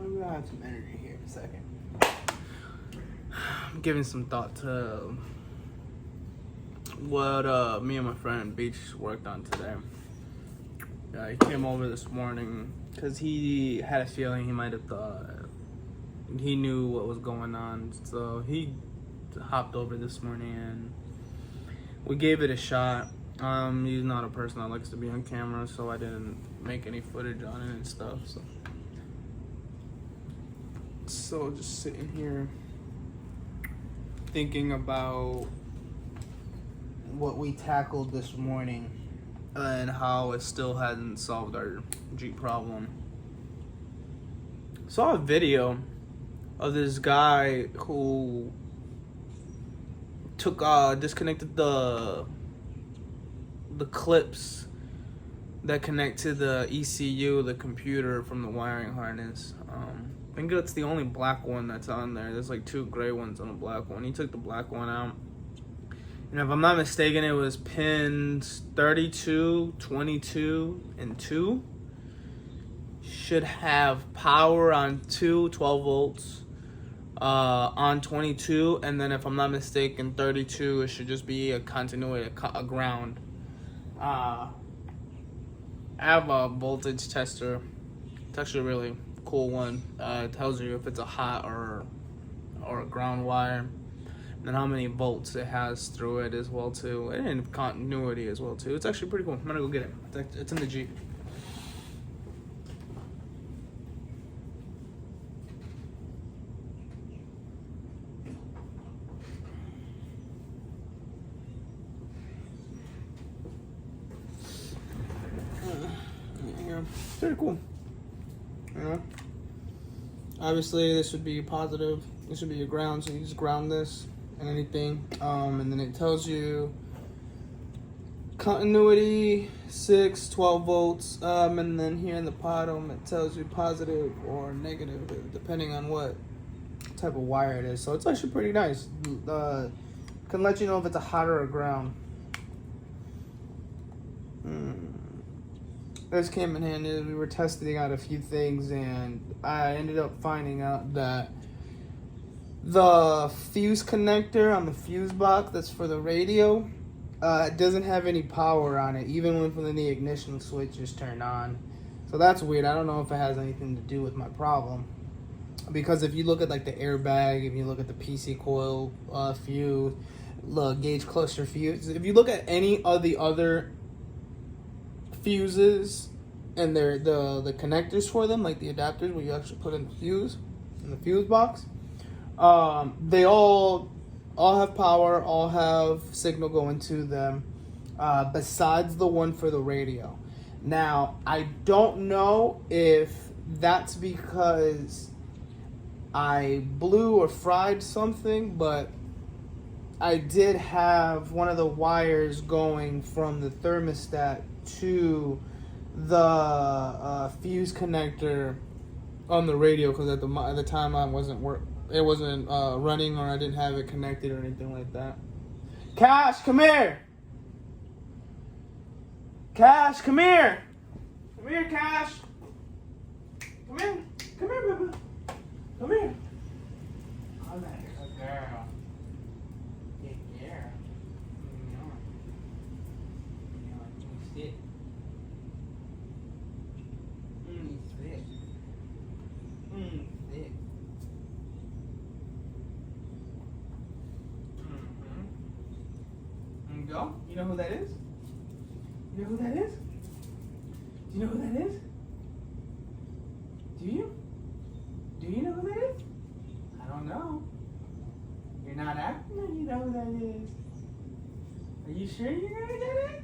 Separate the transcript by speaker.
Speaker 1: I'm gonna have some energy here in a second.
Speaker 2: I'm giving some thought to what me and my friend Beach worked on today. He came over this morning because he had a feeling he might have thought he knew what was going on. So he hopped over this morning and we gave it a shot. He's not a person that likes to be on camera, so I didn't make any footage on it and stuff. So just sitting here thinking about what we tackled this morning and how it still hasn't solved our Jeep problem. Saw a video of this guy who took disconnected the clips that connect to the ECU, the computer, from the wiring harness. I think it's the only black one that's on there. There's like 2 gray ones on a black one. He took the black one out. And if I'm not mistaken, it was pins 32, 22, and 2. Should have power on 12 volts. On 22, and then if I'm not mistaken, 32, it should just be a continuity, a ground. I have a voltage tester. It's actually a really cool one. It tells you if it's a hot or a ground wire, and how many volts it has through it as well too, and continuity as well too. It's actually pretty cool. I'm gonna go get it. It's in the Jeep. Pretty cool. Obviously this would be positive. This would be a ground, so you just ground this and anything. And then it tells you continuity 6, 12 volts. And then here in the bottom it tells you positive or negative depending on what type of wire it is. So it's actually pretty nice. Can let you know if it's a hot or a ground. This came in handy. We were testing out a few things, and I ended up finding out that the fuse connector on the fuse box that's for the radio doesn't have any power on it, even when the ignition switch is turned on. So that's weird. I don't know if it has anything to do with my problem, because if you look at like the airbag, if you look at the PC coil fuse, gauge cluster fuse, if you look at any of the other fuses and they're the connectors for them, like the adapters where you actually put in the fuse box, they all have power, all have signal going to them, besides the one for the radio. Now I don't know if that's because I blew or fried something, but I did have one of the wires going from the thermostat to the fuse connector on the radio, because at the time it wasn't running, or I didn't have it connected or anything like that. Cash, come here. Cash, come here. Come here, Cash. Come here. Come here, baby. Come here. I'm not a girl. Go. You know who that is? You know who that is? Do you know who that is? Do you? Do you know who that is? I don't know. You're not acting like you know who that is. Are you sure you're gonna get it?